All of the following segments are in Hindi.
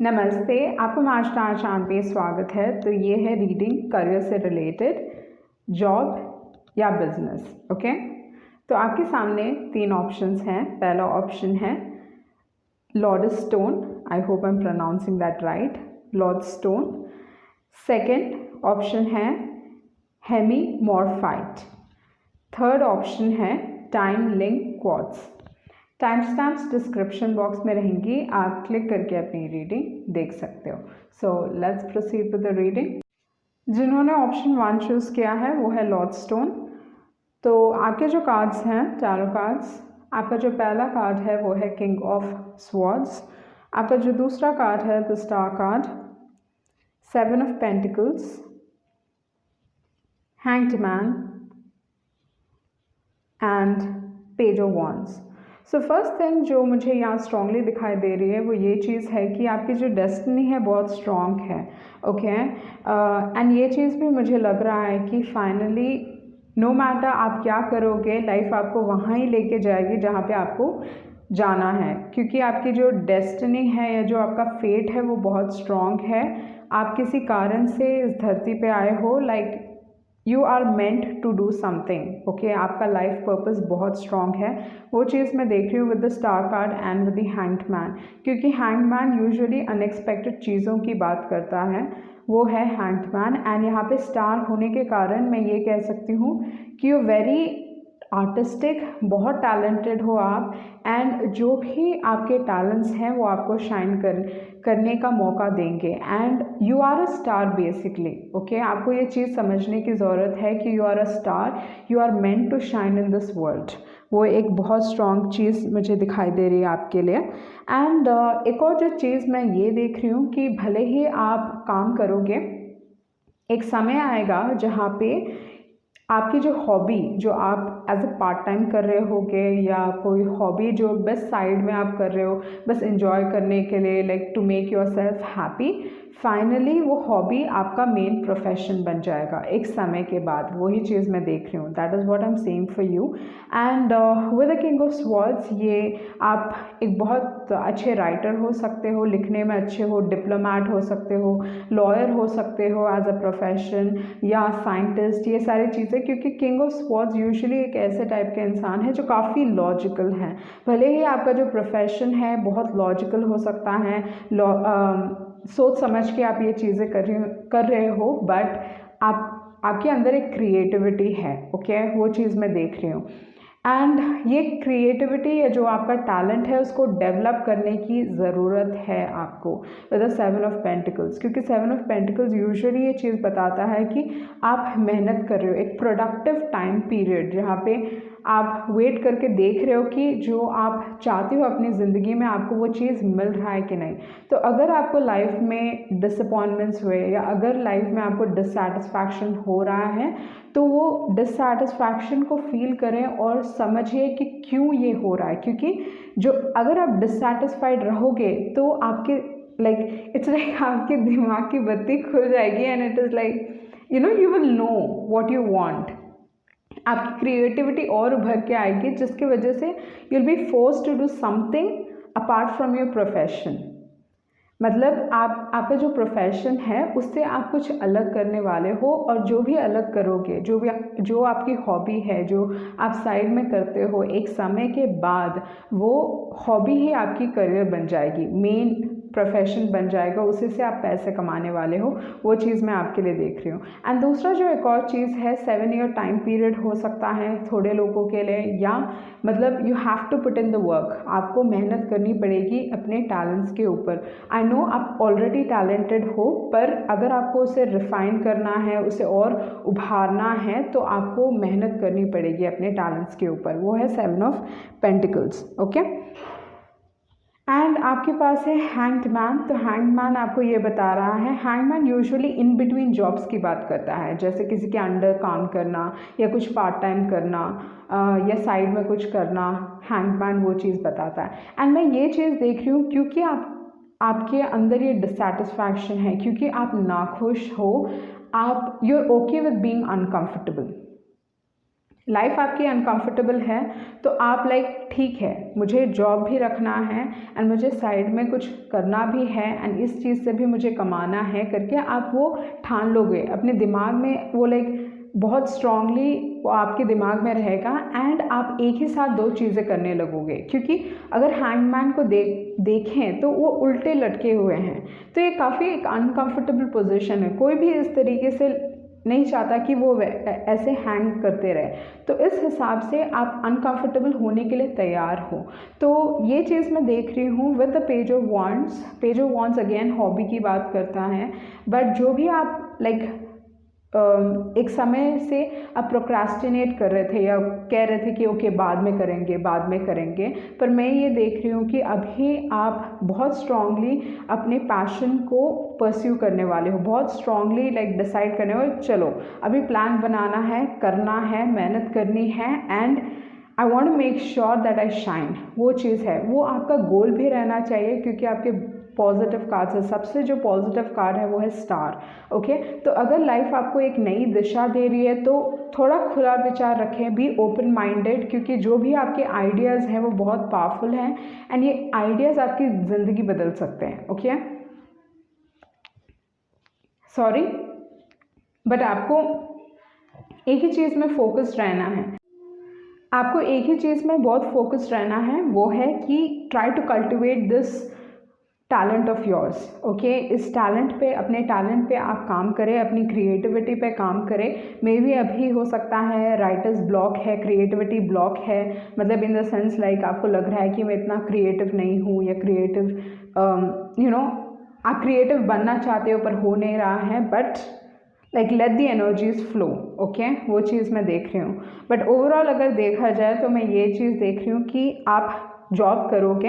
नमस्ते, आपका मास्टर चांद पे स्वागत है। तो ये है रीडिंग करियर से रिलेटेड, जॉब या बिजनेस। ओके, तो आपके सामने 3 ऑप्शंस हैं। पहला ऑप्शन है lodestone, I hope I am pronouncing that right, lodestone. Second option है हेमीमॉर्फाइट। थर्ड ऑप्शन है time link quartz. Time stamps description box में रहेंगी, आप क्लिक करके अपनी रीडिंग देख सकते हो। So let's proceed with the reading. जिन्होंने ऑप्शन 1 चूज़ किया है वो है लॉडस्टोन। तो आपके जो कार्ड्स हैं, टैरो कार्ड्स, आपका जो पहला कार्ड है वो है किंग ऑफ स्वॉर्ड्स। आपका जो दूसरा कार्ड है the star card, 7 of pentacles, hanged man and page of wands. So first thing जो मुझे यहाँ स्ट्रांगली दिखाई दे रही है वो ये चीज़ है कि आपकी जो डेस्टिनी है बहुत स्ट्रांग है। ओके, एंड ये चीज़ भी मुझे लग रहा है कि फाइनली नो मैटर आप क्या करोगे, लाइफ आपको वहाँ ही लेके जाएगी जहाँ पे आपको जाना है, क्योंकि आपकी जो डेस्टिनी है या जो आपका फेट है वो बहुत स्ट्रांग है। आप किसी कारण से इस धरती पे आए हो, like you are meant to do something. Okay, आपका लाइफ पर्पस बहुत स्ट्रांग है। वो चीज़ मैं देख रही हूँ with the star card and with the hanged man, क्योंकि हैंग्ड मैन यूजुअली अनएक्सपेक्टेड चीज़ों की बात करता है, वो है हैंग्ड मैन। एंड यहाँ पे स्टार होने के कारण मैं ये कह सकती हूँ कि यू वेरी आर्टिस्टिक, बहुत टैलेंटेड हो आप, एंड जो भी आपके टैलेंट्स हैं वो आपको शाइन करने का मौका देंगे। And you are a star basically. Okay, आपको ये चीज़ समझने की ज़रूरत है कि you are a star, you are meant to shine in this world. वो एक बहुत स्ट्रॉन्ग चीज़ मुझे दिखाई दे रही है आपके लिए। एंड एक और जो चीज़ मैं ये देख रही हूँ कि भले ही आप काम करोगे, एक समय आएगा जहाँ पे आपकी जो हॉबी जो आप एज अ पार्ट टाइम कर रहे होगे, या कोई हॉबी जो बस साइड में आप कर रहे हो बस एंजॉय करने के लिए, like to make yourself happy, finally वो हॉबी आपका मेन प्रोफेशन बन जाएगा एक समय के बाद। वही चीज़ मैं देख रही हूँ, that is what I am saying for you. And with the king of swords, ये आप एक बहुत अच्छे राइटर हो सकते हो, लिखने में अच्छे हो, डिप्लोमैट हो सकते हो, लॉयर हो सकते हो एज अ प्रोफेशन, या साइंटिस्ट, ये सारी चीज़ें, क्योंकि किंग ऑफ स्वॉर्ड्स यूजुअली एक ऐसे टाइप के इंसान है जो काफ़ी लॉजिकल हैं। भले ही आपका जो प्रोफेशन है बहुत लॉजिकल हो सकता है, सोच समझ के आप ये चीज़ें कर रहे हो, बट आपके अंदर एक क्रिएटिविटी है। ओके, वो चीज़ मैं देख रही हूँ। एंड ये क्रिएटिविटी या जो आपका टैलेंट है उसको डेवलप करने की ज़रूरत है आपको विद द 7 ऑफ पेंटिकल्स, क्योंकि 7 ऑफ पेंटिकल्स यूजुअली ये चीज़ बताता है कि आप मेहनत कर रहे हो, एक प्रोडक्टिव टाइम पीरियड जहाँ पे आप वेट करके देख रहे हो कि जो आप चाहते हो अपनी ज़िंदगी में आपको वो चीज़ मिल रहा है कि नहीं। तो अगर आपको लाइफ में डिसअपॉइंटमेंट्स हुए, या अगर लाइफ में आपको डिससैटिस्फैक्शन हो रहा है, तो वो डिससैटिस्फैक्शन को फील करें और समझिए कि क्यों ये हो रहा है। क्योंकि जो अगर आप डिससैटिस्फाइड रहोगे तो आपके लाइक इट्स लाइक आपके दिमाग की बत्ती खुल जाएगी, and it is like you will know what you want. आपकी क्रिएटिविटी और उभर के आएगी, जिसकी वजह से you will be forced to do something apart from your profession. मतलब आपका जो प्रोफेशन है उससे आप कुछ अलग करने वाले हो, और जो भी अलग करोगे, जो आपकी हॉबी है, जो आप साइड में करते हो, एक समय के बाद वो हॉबी ही आपकी करियर बन जाएगी, मेन प्रोफेशन बन जाएगा, उसी से आप पैसे कमाने वाले हो। वो चीज़ मैं आपके लिए देख रही हूँ। एंड दूसरा जो एक और चीज़ है, 7 ईयर टाइम पीरियड हो सकता है थोड़े लोगों के लिए, या मतलब you have to put in the work, आपको मेहनत करनी पड़ेगी अपने टैलेंट्स के ऊपर। आई नो आप ऑलरेडी टैलेंटेड हो, पर अगर आपको उसे रिफाइन करना है, उसे और उभारना है, तो आपको मेहनत करनी पड़ेगी अपने टैलेंट्स के ऊपर। वो है 7 ऑफ पेंटिकल्स। ओके, एंड आपके पास है हैंग्ड मैन। तो हैंग्ड मैन आपको ये बता रहा है, hanged man usually in between jobs की बात करता है, जैसे किसी के अंडर काम करना, या कुछ पार्ट टाइम करना, या साइड में कुछ करना। हैंग्ड मैन वो चीज़ बताता है। एंड मैं ये चीज़ देख रही हूँ क्योंकि आपके अंदर ये डिससैटिस्फैक्शन है, क्योंकि आप नाखुश हो, आप you are okay with being uncomfortable. Life आपकी अनकंफर्टेबल है तो आप लाइक ठीक है मुझे जॉब भी रखना है एंड मुझे साइड में कुछ करना भी है एंड इस चीज़ से भी मुझे कमाना है करके आप वो ठान लोगे अपने दिमाग में, वो लाइक बहुत स्ट्रांगली वो आपके दिमाग में रहेगा एंड आप एक ही साथ दो चीज़ें करने लगोगे। क्योंकि अगर हैंगमैन को देखें तो वो उल्टे लटके हुए हैं, तो ये काफ़ी एक अनकंफर्टेबल पोजीशन है। कोई भी इस तरीके से नहीं चाहता कि वो ऐसे हैंग करते रहे, तो इस हिसाब से आप अनकंफर्टेबल होने के लिए तैयार हो। तो ये चीज़ मैं देख रही हूँ with the page of wands. Page of wands again hobby की बात करता है, बट जो भी आप लाइक एक समय से आप प्रोक्रास्टिनेट कर रहे थे या कह रहे थे कि ओके बाद में करेंगे बाद में करेंगे, पर मैं ये देख रही हूँ कि अभी आप बहुत स्ट्रांगली अपने पैशन को परस्यू करने वाले हो, बहुत स्ट्रांगली लाइक डिसाइड करने वाले, चलो अभी प्लान बनाना है, करना है, मेहनत करनी है and I want make sure that I shine. वो चीज़ है, वो आपका गोल भी रहना चाहिए क्योंकि आपके पॉजिटिव कार्ड है। सबसे जो पॉजिटिव कार्ड है वो है स्टार। ओके, तो अगर लाइफ आपको एक नई दिशा दे रही है तो थोड़ा खुला विचार रखें, बी ओपन माइंडेड, क्योंकि जो भी आपके आइडियाज़ हैं वो बहुत पावरफुल हैं एंड ये आइडियाज़ आपकी ज़िंदगी बदल सकते हैं। ओके, सॉरी, बट आपको एक ही चीज़ में फोकस्ड रहना है। आपको एक ही चीज़ में बहुत फोकस्ड रहना है, वो है कि try to cultivate this talent of yours. Okay, इस टैलेंट पे, अपने टैलेंट पे आप काम करें, अपनी क्रिएटिविटी पे काम करें। मे बी अभी हो सकता है राइटर्स ब्लॉक है, क्रिएटिविटी ब्लॉक है, मतलब इन द सेंस लाइक आपको लग रहा है कि मैं इतना क्रिएटिव नहीं हूँ या क्रिएटिव आप क्रिएटिव बनना चाहते हो पर हो नहीं रहा है, but like let the energies flow. Okay, वो चीज़ मैं देख रही हूँ। बट ओवरऑल अगर देखा जाए तो मैं ये चीज़ देख रही हूँ कि आप जॉब करोगे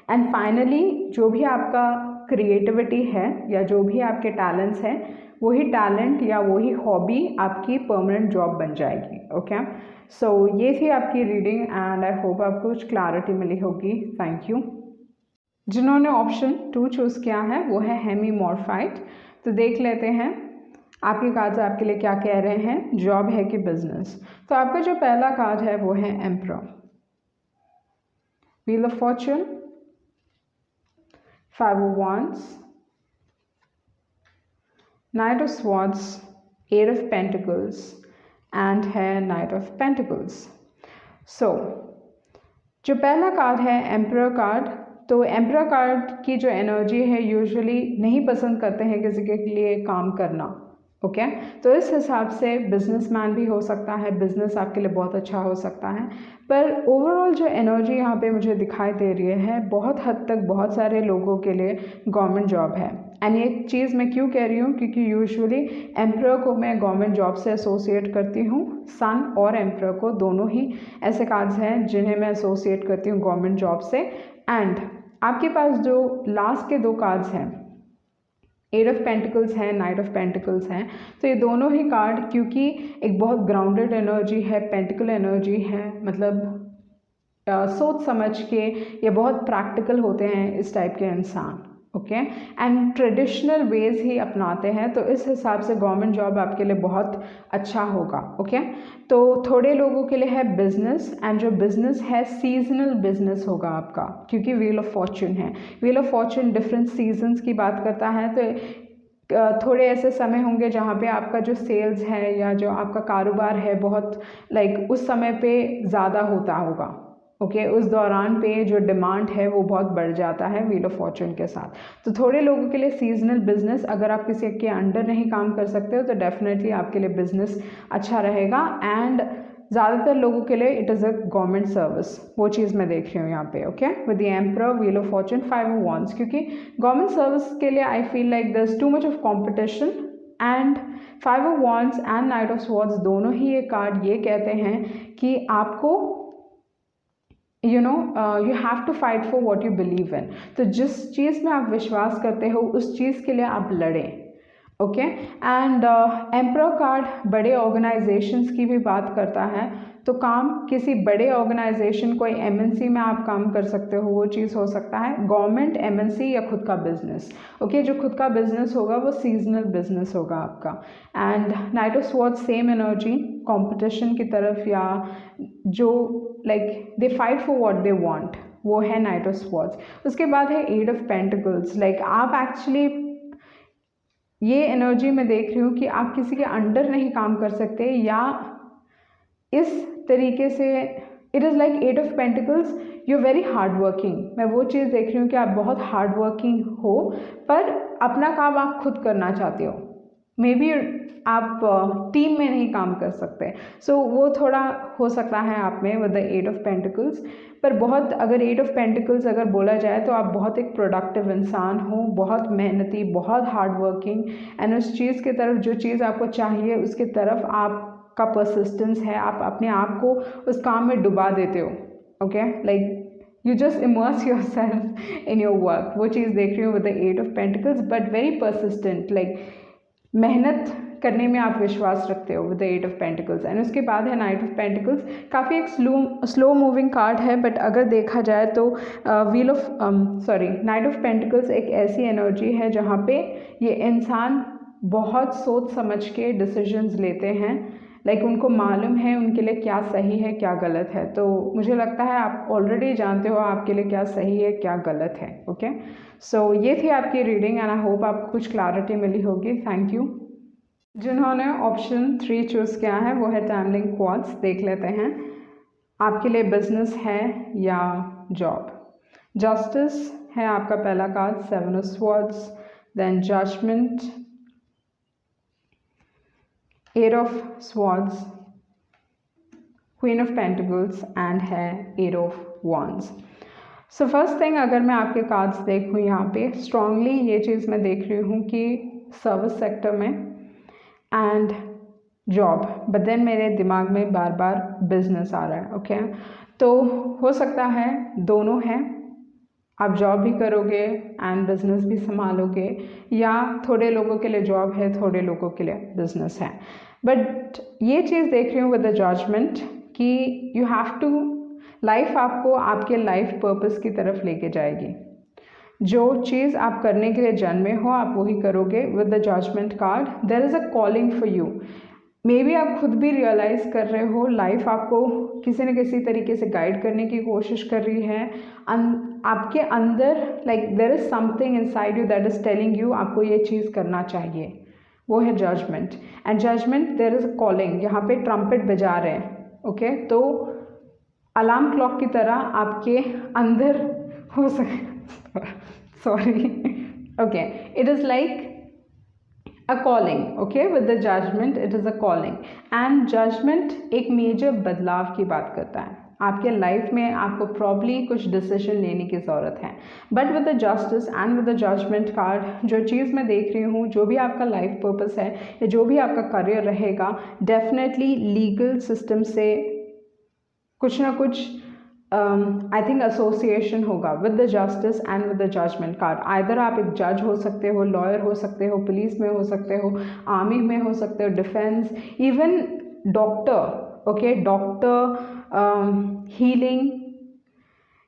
एंड फाइनली जो भी आपका क्रिएटिविटी है या जो भी आपके टैलेंट्स हैं, वही टैलेंट या वही हॉबी आपकी परमानेंट जॉब बन जाएगी। ओके, सो ये थी आपकी रीडिंग एंड आई होप आपको कुछ क्लैरिटी मिली होगी। Thank you. जिन्होंने ऑप्शन 2 चूज़ किया है वो है हेमीमॉर्फाइट। तो देख लेते हैं आपके कार्ड्स आपके लिए क्या कह रहे हैं, जॉब है कि बिजनेस। तो आपका जो पहला कार्ड है वो है emperor, wheel of fortune, 5 of Wands, Knight of Swords, 8 of Pentacles and है Knight of Pentacles। So जो पहला कार्ड है एम्परर कार्ड, तो एम्परर कार्ड की जो एनर्जी है यूजुअली नहीं पसंद करते हैं किसी के लिए काम करना। ओके, तो इस हिसाब से बिजनेसमैन भी हो सकता है, बिजनेस आपके लिए बहुत अच्छा हो सकता है, पर ओवरऑल जो एनर्जी यहाँ पे मुझे दिखाई दे रही है बहुत हद तक बहुत सारे लोगों के लिए गवर्नमेंट जॉब है। एंड ये चीज़ मैं क्यों कह रही हूँ, क्योंकि यूजुअली एम्परर को मैं गवर्नमेंट जॉब से एसोसिएट करती हूँ। सन और एम्परर को दोनों ही ऐसे कार्ड्स हैं जिन्हें मैं एसोसिएट करती हूँ गवर्नमेंट जॉब से। एंड आपके पास जो लास्ट के दो कार्ड्स हैं, 8 ऑफ पेंटिकल्स है, नाइट ऑफ पेंटिकल्स हैं, तो ये दोनों ही कार्ड क्योंकि एक बहुत ग्राउंडेड एनर्जी है, पेंटिकल एनर्जी है, मतलब सोच समझ के ये बहुत प्रैक्टिकल होते हैं इस टाइप के इंसान। ओके, एंड ट्रेडिशनल वेज ही अपनाते हैं, तो इस हिसाब से गवर्नमेंट जॉब आपके लिए बहुत अच्छा होगा। ओके, तो थोड़े लोगों के लिए है बिजनेस, एंड जो बिजनेस है सीजनल बिजनेस होगा आपका, क्योंकि व्हील ऑफ फॉर्चून है। Wheel of Fortune different seasons की बात करता है, तो थोड़े ऐसे समय होंगे जहाँ पे आपका जो सेल्स है या जो आपका कारोबार है बहुत लाइक उस समय पे ज़्यादा होता होगा। ओके, उस दौरान पे जो डिमांड है वो बहुत बढ़ जाता है व्हील ऑफ फॉर्चून के साथ। तो थोड़े लोगों के लिए सीजनल बिजनेस, अगर आप किसी के अंडर नहीं काम कर सकते हो तो डेफिनेटली आपके लिए बिजनेस अच्छा रहेगा। एंड ज़्यादातर लोगों के लिए it is a government service, वो चीज़ मैं देख रही हूँ यहाँ पे। Okay, with the emperor, wheel of fortune, 5 of wands, क्योंकि गवर्नमेंट सर्विस के लिए I feel like there is too much of competition. And 5 of wands and knight of swords दोनों ही ये कार्ड ये कहते हैं कि आपको you have to fight for what you believe in. तो जिस चीज़ में आप विश्वास करते हो उस चीज़ के लिए आप लड़ें। ओके। एंड एम्परर कार्ड बड़े ऑर्गेनाइजेशंस की भी बात करता है, तो काम किसी बड़े ऑर्गेनाइजेशन, कोई एमएनसी में आप काम कर सकते हो, वो चीज़ हो सकता है, गवर्नमेंट, एमएनसी या खुद का बिजनेस। ओके, जो खुद का बिजनेस होगा वो सीजनल बिजनेस होगा आपका। And knight of swords same energy, competition की तरफ, या जो like they fight for what they want, वो है नाइट ऑफ स्वॉर्ड्स। उसके बाद है एट ऑफ पेंटिकल्स। लाइक आप एक्चुअली ये एनर्जी मैं देख रही हूँ कि आप किसी के अंडर नहीं काम कर सकते, या इस तरीके से it is like eight of pentacles, you are very hard working. मैं वो चीज़ देख रही हूँ कि आप बहुत हार्ड वर्किंग हो, पर अपना काम आप खुद करना चाहते हो। मे बी आप टीम में नहीं काम कर सकते, सो वो थोड़ा हो सकता है आप में with the eight of pentacles. पर बहुत, अगर एट ऑफ पेंटिकल्स अगर बोला जाए तो आप बहुत एक प्रोडक्टिव इंसान हो, बहुत मेहनती, बहुत हार्ड वर्किंग, एंड उस चीज़ की तरफ, जो चीज़ आपको चाहिए उसकी तरफ आपका परसिस्टेंस है, आप अपने आप को उस काम में डुबा देते हो। Okay, like you just immerse yourself in your work, वो चीज़ देख रही हूँ with the eight of pentacles, but very persistent, like मेहनत करने में आप विश्वास रखते हो with the eight of pentacles. And उसके बाद है नाइट ऑफ पेंटिकल्स, काफ़ी एक स्लो मूविंग कार्ड है, बट अगर देखा जाए तो wheel of knight of pentacles एक ऐसी एनर्जी है जहाँ पे ये इंसान बहुत सोच समझ के डिसीजंस लेते हैं, लाइक उनको मालूम है उनके लिए क्या सही है क्या गलत है। तो मुझे लगता है आप ऑलरेडी जानते हो आपके लिए क्या सही है क्या गलत है। ओके, सो ये थी आपकी रीडिंग, एंड आई होप आपको कुछ क्लैरिटी मिली होगी। Thank you. जिन्होंने ऑप्शन 3 चूज़ किया है वो है टैमलिंग क्वार्ट्ज। देख लेते हैं आपके लिए बिजनेस है या जॉब। जस्टिस है आपका पहला card, 7 of swords, then judgement, 8 of swords, queen of pentacles, and है 8 of wands. So first thing, अगर मैं आपके कार्ड्स देखूँ यहाँ पे स्ट्रांगली ये चीज़ मैं देख रही हूँ कि सर्विस सेक्टर में एंड जॉब, बट देन मेरे दिमाग में बार बार बिजनेस आ रहा है। ओके, तो हो सकता है दोनों है, आप जॉब भी करोगे एंड बिजनेस भी संभालोगे, या थोड़े लोगों के लिए जॉब है, थोड़े लोगों के लिए बिजनेस है। बट ये चीज़ देख रही हूँ विद द जजमेंट कि यू हैव टू, लाइफ आपको आपके लाइफ पर्पस की तरफ लेके जाएगी। जो चीज़ आप करने के लिए जन्मे हो आप वही करोगे with the judgement card. There is a calling for you. Maybe आप खुद भी रियलाइज़ कर रहे हो लाइफ आपको किसी न किसी तरीके से गाइड करने की कोशिश कर रही है। आपके अंदर like there is something inside you that is telling you आपको ये चीज़ करना चाहिए, वो है judgement. And judgement, there is a calling, यहाँ पे ट्रम्पेट बजा रहे हैं। ओके, तो अलार्म क्लॉक की तरह आपके अंदर हो सके sorry okay, it is like a calling. Okay, with the judgment it is a calling, and judgment एक मेजर बदलाव की बात करता है। आपके लाइफ में आपको प्रॉब्ली कुछ डिसीजन लेने की ज़रूरत है, but with the justice and with the judgement card जो चीज़ मैं देख रही हूँ, जो भी आपका लाइफ पर्पस है या जो भी आपका करियर रहेगा, डेफिनेटली लीगल सिस्टम से कुछ ना कुछ आई थिंक एसोसिएशन होगा with the justice and with the judgement card. Either आप एक जज हो सकते हो, लॉयर हो सकते हो, पुलिस में हो सकते हो, आर्मी में हो सकते हो, defence, even doctor. Okay, doctor, healing,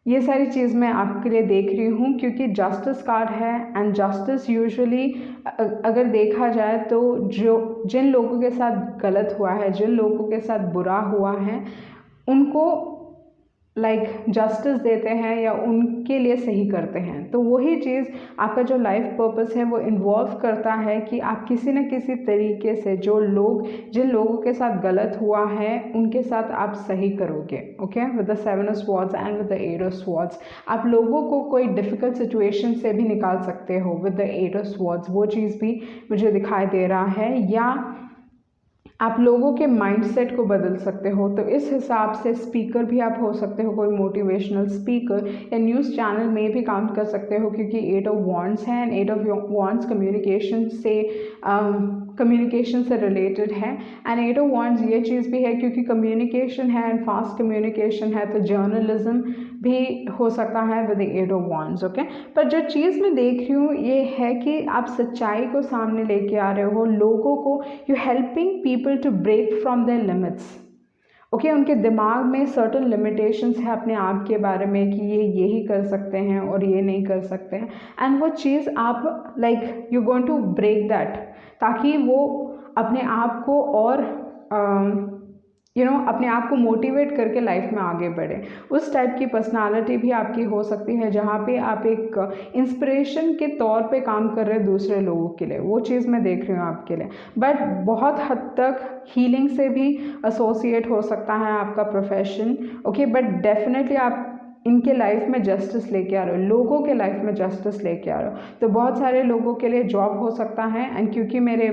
ये सारी चीज़ मैं आपके लिए देख रही हूँ क्योंकि जस्टिस कार्ड है। एंड जस्टिस यूजुअली अगर देखा जाए तो जिन लोगों के साथ गलत हुआ है, जिन लोगों के साथ बुरा हुआ है, उनको लाइक जस्टिस देते हैं या उनके लिए सही करते हैं। तो वही चीज़ आपका जो लाइफ पर्पस है वो इन्वॉल्व करता है कि आप किसी न किसी तरीके से जिन लोगों के साथ गलत हुआ है उनके साथ आप सही करोगे। Okay, with the 7 of swords and with the 8 of swords आप लोगों को कोई डिफ़िकल्ट सिचुएशन से भी निकाल सकते हो विद द 8 ऑफ स्वॉर्ड्स। वो चीज़ भी मुझे दिखाई दे रहा है, या आप लोगों के माइंडसेट को बदल सकते हो। तो इस हिसाब से स्पीकर भी आप हो सकते हो, कोई मोटिवेशनल स्पीकर, या न्यूज़ चैनल में भी काम कर सकते हो क्योंकि 8 ऑफ वॉन्ड्स है एंड 8 ऑफ वॉन्ड्स कम्युनिकेशन से रिलेटेड है। एंड 8 ऑफ वॉन्ड्स ये चीज़ भी है क्योंकि कम्युनिकेशन है एंड फास्ट कम्युनिकेशन है, तो जर्नलिज्म भी हो सकता है with the 8 of wands, okay. पर जो चीज़ मैं देख रही हूँ ये है कि आप सच्चाई को सामने लेके आ रहे हो, लोगों को you helping people to break from their limits, okay. उनके दिमाग में सर्टन लिमिटेशंस है अपने आप के बारे में कि ये यही कर सकते हैं और ये नहीं कर सकते हैं, एंड वो चीज़ आप like you going to break that, ताकि वो अपने आप को और अपने आप को मोटिवेट करके लाइफ में आगे बढ़े। उस टाइप की पर्सनालिटी भी आपकी हो सकती है जहाँ पे आप एक इंस्पिरेशन के तौर पे काम कर रहे हैं दूसरे लोगों के लिए, वो चीज़ मैं देख रही हूँ आपके लिए। बट बहुत हद तक हीलिंग से भी एसोसिएट हो सकता है आपका प्रोफेशन, ओके। बट डेफिनेटली आप इनके लाइफ में जस्टिस लेके आ रहे हो, लोगों के लाइफ में जस्टिस लेके आ रहे हो। तो बहुत सारे लोगों के लिए जॉब हो सकता है, एंड क्योंकि मेरे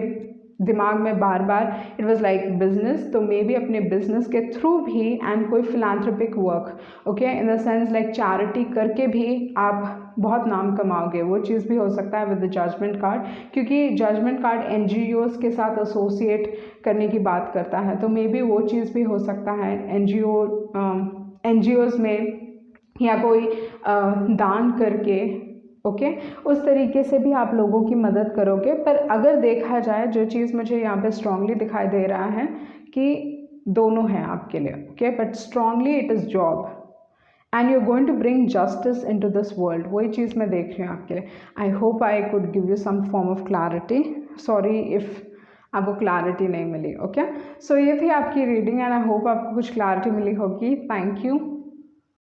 दिमाग में बार बार इट वाज लाइक बिजनेस, तो मे बी अपने बिजनेस के थ्रू भी एंड कोई philanthropic work, okay, in the sense like charity करके भी आप बहुत नाम कमाओगे, वो चीज़ भी हो सकता है विद द जजमेंट कार्ड, क्योंकि जजमेंट कार्ड एनजीओज के साथ एसोसिएट करने की बात करता है। तो मे बी वो चीज़ भी हो सकता है एनजीओज में, या कोई दान करके, ओके, उस तरीके से भी आप लोगों की मदद करोगे। पर अगर देखा जाए, जो चीज़ मुझे यहाँ पे स्ट्रांगली दिखाई दे रहा है कि दोनों हैं आपके लिए, okay, but strongly it is job and you are going to bring justice into this world, वही चीज़ मैं देख रही हूँ आपके लिए। I hope I could give you some form of clarity, sorry if आपको क्लैरिटी नहीं मिली, ओके। सो ये थी आपकी रीडिंग एंड आई होप आपको कुछ क्लैरिटी मिली होगी। Thank you.